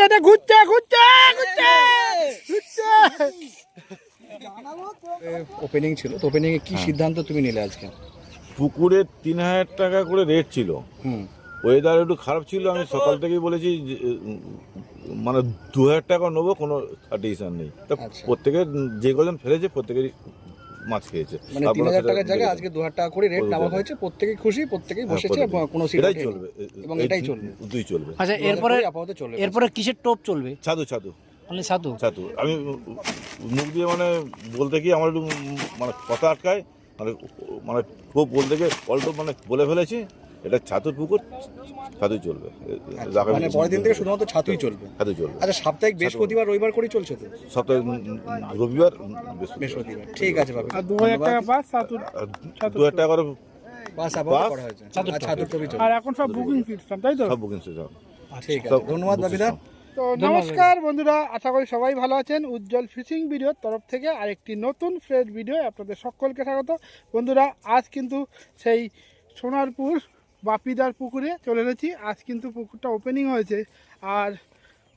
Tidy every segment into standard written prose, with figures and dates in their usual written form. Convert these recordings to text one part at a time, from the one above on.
এটা ঘুরছে ঘুরছে ঘুরছে ঘুরছে। ওপেনিং ছিল তো, ওপেনিং এ কি সিদ্ধান্ত তুমি নিলে আজকে? পুকুরে 3,000 টাকা করে রেট ছিল। ওয়েদার একটু খারাপ ছিল, আমি সকাল থেকেই বলেছি যে, মানে 2,000 টাকা নেবো, কোনো ডিসিশন নেই। তা প্রত্যেকে যে কজন ফেলেছে প্রত্যেকেরই মাছ খেয়েছে। মানে 3,000 টাকার জায়গায় আজকে 2,000 টাকা করে রেট নেওয়া হয়েছে, প্রত্যেকেই খুশি, প্রত্যেকেই বসেছে, কোনো এটাই চলবে এবং এটাই চলবে, দুই চলবে। আচ্ছা, এরপরে কিসের টোপ চলবে? ছাতু আমি মুখ দিয়ে মানে বলতে কি আমার একটু মানে কথা আটকায়, মানে খুব বলতে গিয়ে অল্প মানে বলে ফেলেছি। এটা ছাতুর পুকুর, ছাতুই চলবে। মানে পরের দিন থেকে শুধুমাত্র ছাতুই চলবে। আচ্ছা, সাপ্তাহিক বৃহস্পতিবার রবিবার করেই চলছে তো? সপ্তাহে রবিবার বৃহস্পতিবার। ঠিক আছে বাবা। 2,000 টাকা বাস, 2,000 টাকা করে বাস আপাতত করা হয়েছে, ছাতুর টবি চলবে। আর এখন সব বুকিং সিস্টেম, তাই তো? সব বুকিং সিস্টেম। ঠিক আছে, ধন্যবাদ বাপিদা। তো নমস্কার বন্ধুরা, আশা করি সবাই ভালো আছেন। উজ্জ্বল ফিশিং ভিডিওর তরফ থেকে আরেকটি নতুন ফ্রেশ ভিডিও আপনাদের সকলকে স্বাগত। বন্ধুরা, আজ কিন্তু সেই সোনারপুর বাপিদার পুকুরে চলে এসেছি। আজ কিন্তু পুকুরটা ওপেনিং হয়েছে, আর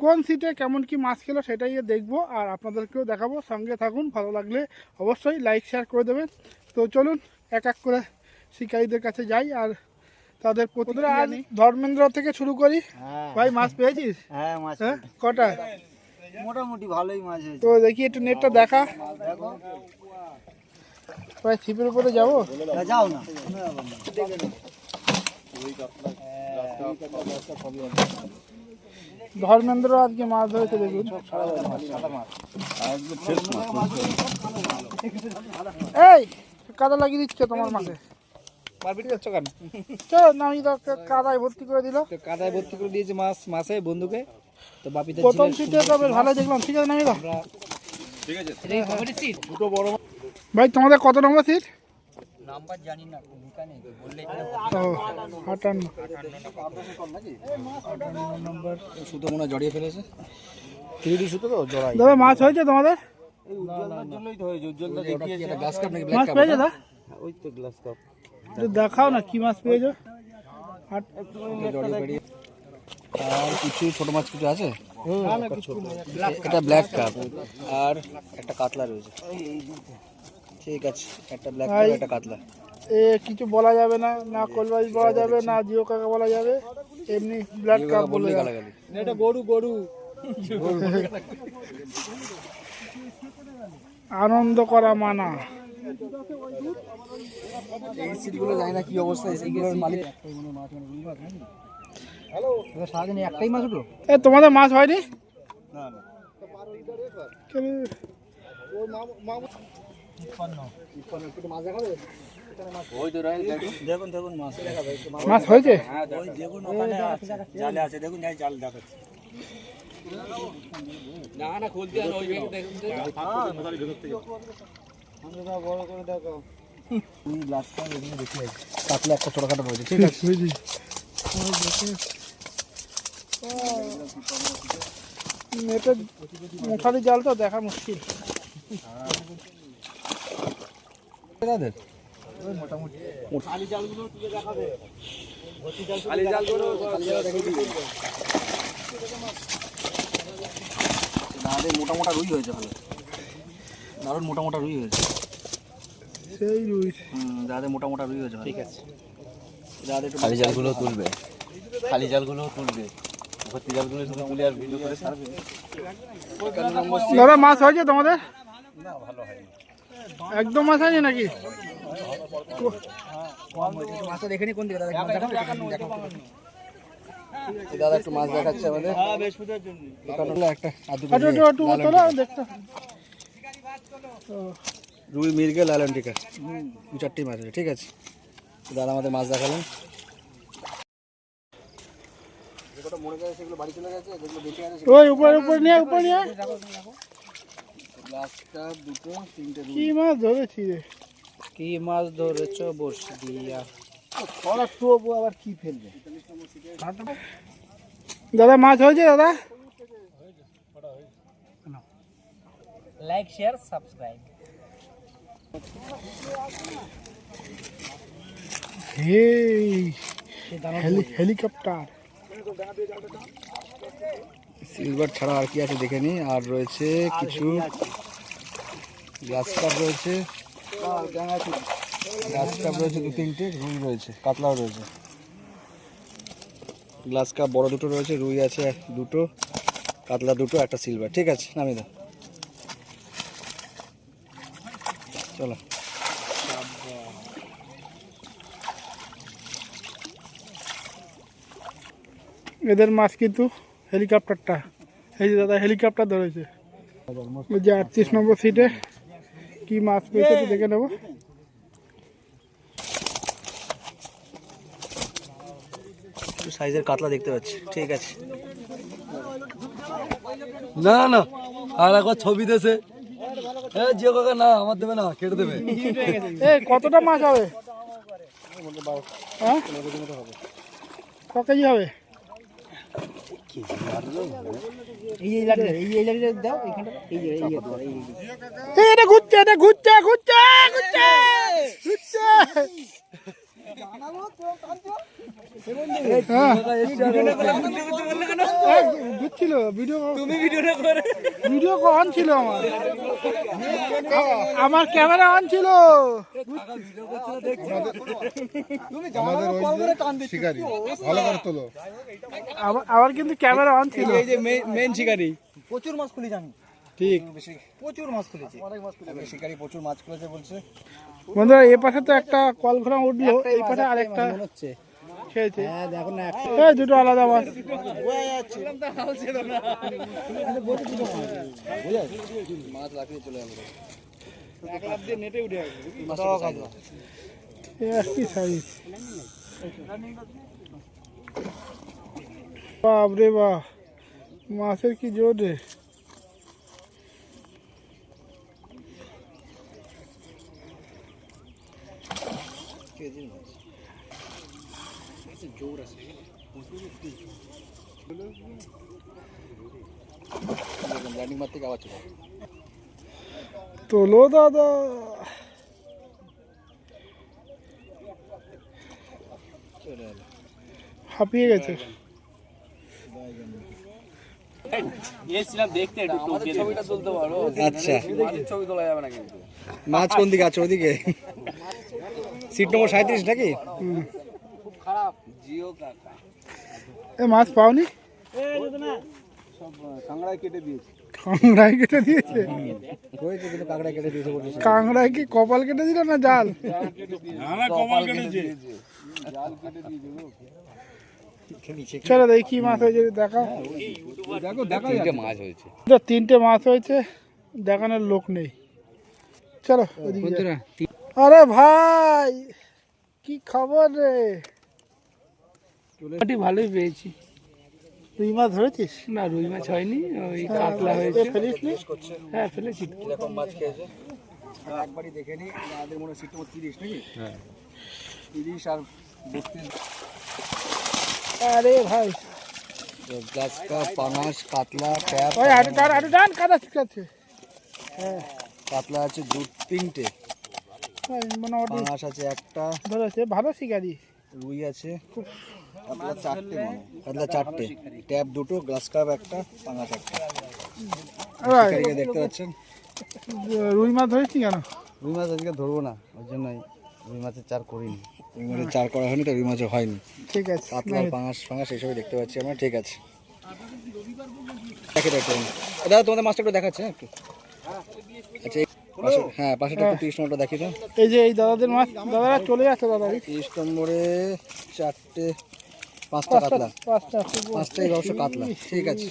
কোন সিটে কেমন কি মাছ খেলো সেটাই দেখবো, আর আপনাদেরকেও দেখাবো। সঙ্গে থাকুন, ভালো লাগলে অবশ্যই লাইক শেয়ার করে দেবেন। তো চলুন এক এক করে শিকারীদের কাছে যাই আর তাদের প্রতিক্রিয়া নিই। ধর্মেন্দ্র থেকে শুরু করি। ভাই, মাছ পেয়েছিস? হ্যাঁ, মাছ কটা? মোটামুটি ভালোই মাছ হয়েছে। তো দেখি একটু নেটটা দেখা। ভাই, ছিপের উপরে যাবো? যাও না। ধর্মেন্দ্র আজকে মাছ ধরেছে, দেখুন। এই কাদা লাগিয়ে দিচ্ছ তোমার মাকে, মারপিট যাচ্ছ কেন? চল না, আমি তো কাদায় ভর্তি করে দিল। কাদায় ভর্তি করে দিয়েছে মাছে বন্ধুকে। তো বাপিদা প্রথম সিটে তো বেশ ভালো দেখলাম। ঠিক আছে, নামি দাও। ভাই, তোমাদের কত নম্বর সিট? নাম্বার জানি না, বললে ও, 58 নম্বর। সুতো মনে হয় জড়িয়ে ফেলেছে, 3D সুতো তো জড়াই। দাদা, মাছ হয়েছে তোমাদের? উজ্জ্বলদার জন্যই তো হয়েছে, উজ্জ্বলদা দেখিয়েছে। এটা গ্লাস কাপ নাকি ব্ল্যাক মাছ কাপ? পেয়েছো দা? ওই তো গ্লাস কাপ। একটু দেখাও না কি মাছ পেয়েছো। আর কিছু ছোট মাছ কিছু আছে। এটা ব্ল্যাক কাপ আর একটা কাতলা রয়েছে। ঠিক আছে, একটা ব্ল্যাক কাপ, একটা কাতলা। এ কিছু বলা যাবে না, না কোলবাজ বলা যাবে না, জিও কাকা বলা যাবে, এমনি ব্লাড কাপ বলে গালাগালি। এটা গরু আনন্দ করা মানা। এই সিটগুলো জানি না কি অবস্থা, এই সিটগুলোর মালিক। সারাদিন একটাই মাছ উঠলো? এ, তোমাদের মাছ হয়নি? দেখুন মাছ মাছ হয়েছে? দেখুন, ওখানে জালে আছে, দেখুন জাল দেখাচ্ছে। না খুলতে আর ওই দেখুন বড় করে দেখো। গ্লাস কাপ এগুলো দেখি আছে, কাতলা একটা ছোটখাটো রয়েছে। ঠিক আছে, এটা মশারি জাল তো দেখা মুশকিল। মোটা মোটা রুই হয়েছে, ভালো দারুণ মোটা মোটা রুই হয়েছে। সেই রুই, দাদা মোটা মোটা রুই হয়েছে। ঠিক আছে, খালি জালগুলো তুলবে, ভর্তি জালগুলো শুধু তুলে আর ভিডিও করে ছাড়বে। দাদা, মাছ হয়েছে তোমাদের? একদম মাছ হয়নি নাকি? মাছটা দেখে নি কোন দিকে দাদা, দাদা একটু মাছ দেখাচ্ছে আমাদের। একটা রুই, মির্গে, লালন টিকা, 2-4টি মাছ আছে। ঠিক আছে, দাদা আমাদের মাছ দেখালেন। ওই উপরে নিয়ে কি মাছ ধরেছি রে? কি মাছ ধরেছ বসে দিয়া? আবার কি ফেলবে দাদা? মাছ হয়েছে দাদা? Like share subscribe. Helicopter. Silver ছাড়া আর কি আছে দেখে নি। আর রয়েছে কিছু গ্লাস কাপ রয়েছে, গ্লাস কাপ রয়েছে 2-3টে, রুই রয়েছে, কাতলাও রয়েছে। গ্লাস কাপ বড় দুটো রয়েছে, রুই আছে দুটো, কাতলা দুটো, একটা সিলভার। ঠিক আছে, নামিয়ে দাও। চলো। এদের মাছ কিন্তু হেলিকপ্টারটা, এই যে দাদা হেলিকপ্টার ধরেছে। ওই যে 38 নম্বর সিটে কি মাছ পেয়েছে একটু দেখে নেবো। সাইজের কাতলা দেখতে পাচ্ছি। ঠিক আছে, না না আর একবার ছবি দেশে জিও কাকা না আমার দেবে না, কেটে দেবে। কতটা মাছ হবে? হ্যাঁ, ক কেজি হবে? এটা ঘুরছে, এটা ঘুরছে ঘুরছে ঘুরছে ঘুরছে। ঘুরছিল ভিডিও, তুমি ভিডিও অন ছিল আমার, আমার ক্যামেরা অন ছিল। আবার কিন্তু ক্যামেরা অন ছিল। এই যে মেন শিকারি প্রচুর মাছ খুলি জানি, ঠিক প্রচুর মাছ খুলেছে, শিকারি প্রচুর মাছ করেছে বলছে। বন্ধুরা এ পাশে তো একটা কল ঘোড়া উঠলো, এই পাশে আরেকটা খেয়েছে। এই দুটো আলাদা মাছ। মাছ রাখলে চলে যাবে। একই সাইজ। বাপরে বাপ, মাছের কি জোর রে। তোলো দাদা, হাঁপিয়ে গেছে। আচ্ছা, মাছ কোন দিকে আছে? ওদিকে সিট নম্বর 37 নাকি? এ মাছ পাওনি? কাঁকড়ায় কেটে দিয়েছে। কাঁকড়ায় কেটে দিয়েছে? হয়েছে কিন্তু কাঁকড়ায় কেটে দিয়েছে বলছে। কাঁকড়ায় কি কপাল কেটে দিল না জাল? চলো দেখি কি মাছ হয়েছে, দেখাও। মাছ হয়েছে, 3টে মাছ হয়েছে, দেখানোর লোক নেই। চলো ওদিকে যাই। আরে ভাই কি খবর রে? ভালোই পেয়েছি। রুই মাছ ধরেছিস? না রুই মাছ হয়নি, ওই কাতলা হয়েছে। ফেলিসনি? হ্যাঁ ফেলেছি। কিরকম মাছ খেয়েছে একবারই দেখে নি। আমাদের মনে সিট নম্বর 30 নাকি? হ্যাঁ 30 আর 32। আরে ভাই গ্লাস কাপ, পাঙাশ, কাতলা, ট্যাপ, ওই আটু টান কাদা শিখাচ্ছে। হ্যাঁ কাতলা আছে 2-3টে, মোটামুটি পাঙাশ আছে একটা, ধরেছে, ভালো শিকারি। রুই আছে কাতলা 4টে, কাতলা 4টে, ট্যাপ 2টো, গ্লাস কাপ একটা, পাঙাশ একটা। শিকারিকে দেখতে পাচ্ছেন। রুই মাছ ধরেছি কেন? রুই মাছ আজকে ধরবো না, ওই জন্যই রুই মাছের চার করিনি। রুই মাছের চার করা হয়নি, তো রুই মাছও হয়নি। ঠিক আছে, কাতলা, পাঙাশ এইসবই দেখতে পাচ্ছি আমরা। ঠিক আছে, দেখে দেখতে দাদা তোমাদের মাছটা একটু দেখাচ্ছে একটু। আচ্ছা হ্যাঁ পাশেটা একটু 30 নম্বরটা দেখি তো। এই যে এই দাদাদের মাছ, দাদারা চলে যাচ্ছে। দাদা 30 নম্বরে 5টা কাতলা, 5টাই অবশ্য কাতলা। ঠিক আছে,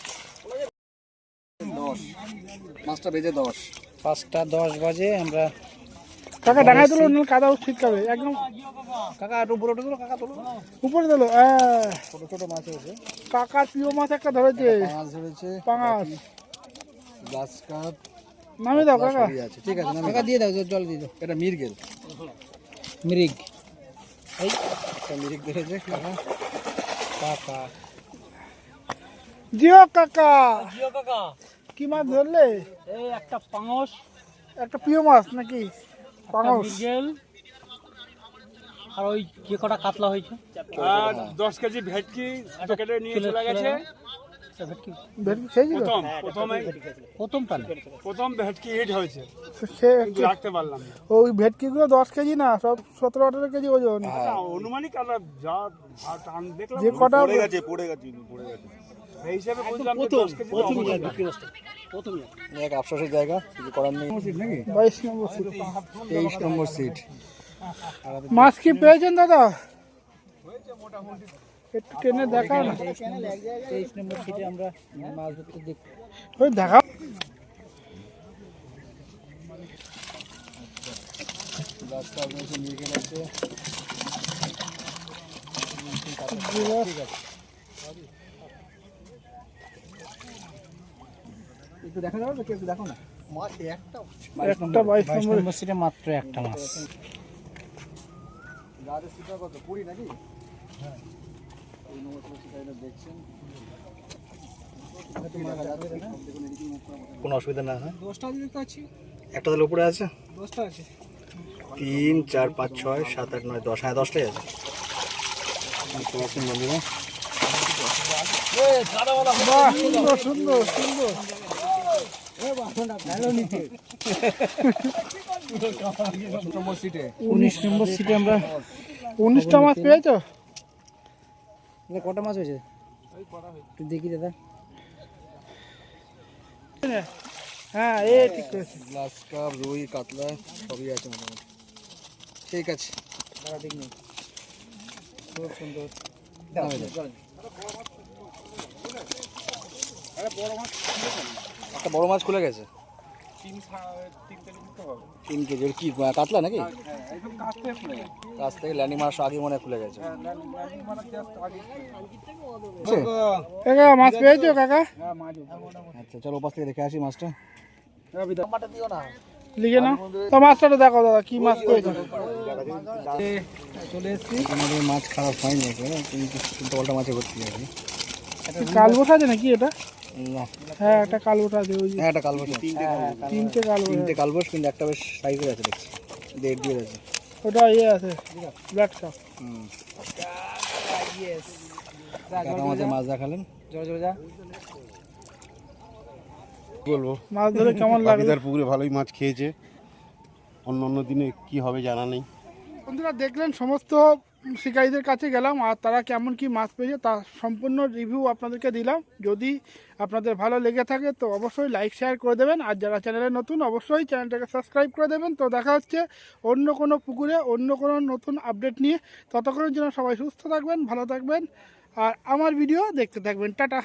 10 মাছটা বেজে 10, 5টা 10 বাজে আমরা। কাকা ডাঙায় তোলো, না কাদা ছিটকাবে একদম। কাকা একটু উপরে তোলো, কাকা তোলো, উপরে তোলো। ছোট ছোট মাছ হয়েছে। কাকার প্রিয় মাছ একটা ধরেছে, মাছ ধরেছে, পাঙাশ। গ্লাস কাপ নামিয়ে দাও কাকা। আছে। ঠিক আছে, কাকা দিয়ে দাও, জল দিয়ে দাও। এটা মিরগেল, মিরিগ, এই একটা মিরিগ ধরেছে কাকা। কাকা জিও কাকা, জিও কাকা কি মাছ ধরলে? এই একটা পাঙস, একটা প্রিয় মাছ নাকি? পাঙস, মৃগেল, আর ওই যে কটা কাতলা হয়েছে। আর 10 কেজি ভেটকি প্যাকেটে নিয়ে চলে গেছে। ভেটকি খেয়েছি তো প্রথম কালে প্রথম ভেটকি হিট হয়েছে, সে কিন্তু রাখতে পারলাম না। ওই ভেটকিগুলো 10 কেজি না, সব 17-18 কেজি ওজন। অনুমানিক আমরা যা টান দেখলাম, যে কটা পড়ে গেছে। সেই হিসাবে বুঝলাম যে 10 কেজি তো হবে না। এক আফসোসের জায়গা, কিছু করার নেই। 22 নম্বর সিট। 23 নম্বর সিট। মাছ কি পেয়েছেন দাদা? একটু টেনে দেখাও না। 23 নম্বর সিটে আমরা মাছ ধরতে দেখি। ওই দেখাও। রাস্তা আপনাকে নিয়ে গেলে আছে। একটু দেখা যাবে তো, একটু দেখো না। একটা 22 নম্বর সিটে মাত্র একটা মাছ। রাতের সিটটা কত? 20 নাকি? হ্যাঁ। এই নম্বর সিটটা দেখছেন। কোনো অসুবিধা না, হ্যাঁ? 10টা দেখতে পাচ্ছি। একটা তাহলে উপরে আছে। 10টা আছে। 3, 4, 5, 6, 7, 8, 9, 10। হ্যাঁ, 10টাই আছে। বন্ধুরা, বাহ, সুন্দর সুন্দর সুন্দর। 19 নম্বর সিটে। 19 নম্বর সিটে আমরা 19টা মাছ পেয়েছো? কটা মাছ হয়েছে? একটু দেখি দাদা। হ্যাঁ, এ ঠিক করেছে। গ্লাস কাপ, রুই, কাতলা সবই আছে মোটামুটি। ঠিক আছে, খুব সুন্দর। একটা বড় মাছ খুলে গেছে। 3 কেজি। ওর কি কাতলা নাকি? কাছ থেকে ল্যান্ডিং মাছ আগে মনে হয় খুলে গেছে। কাকা মাছ পেয়েছো কাকা? আচ্ছা, চলো ওপাশ থেকে দেখে আসি মাছটা। লিখে নাও তো। মাছটা তো দেখো দাদা, কি মাছ পেয়েছো? চলে এসেছি। আমাদের মাছ খারাপ হয়নি একেবারে, কিন্তু উল্টো মাছে ভর্তি আছে। কালবোটা আছে নাকি এটা? না, হ্যাঁ, একটা কালবোটা আছে। ওই যে হ্যাঁ, একটা কালবোস আছে। 3টে কালবোটা। 3টে কালবোস, কিন্তু একটা বেশ সাইজের আছে দেখছি। 1.5 দিয়ে আছে। ওটা ইয়ে আছে, ব্ল্যাক কাপ। কাকা আমাদের মাছ দেখালেন। বলবো মাছ ধরে কেমন লাগলো? বাগিদার পুকুরে ভালোই মাছ খেয়েছে, অন্য অন্য দিনে কি হবে জানা নেই। বন্ধুরা দেখলেন, সমস্ত শিকারীদের কাছে গেলাম আর তারা কেমন কি মাছ পেয়েছে তার সম্পূর্ণ রিভিউ আপনাদেরকে দিলাম। যদি আপনাদের ভালো লেগে থাকে তো অবশ্যই লাইক শেয়ার করে দেবেন, আর যারা চ্যানেলে নতুন অবশ্যই চ্যানেলটাকে সাবস্ক্রাইব করে দেবেন। তো দেখা হচ্ছে অন্য কোনো পুকুরে অন্য কোনো নতুন আপডেট নিয়ে। ততক্ষণের জন্য সবাই সুস্থ থাকবেন, ভালো থাকবেন, আর আমার ভিডিও দেখতে থাকবেন। টাটা।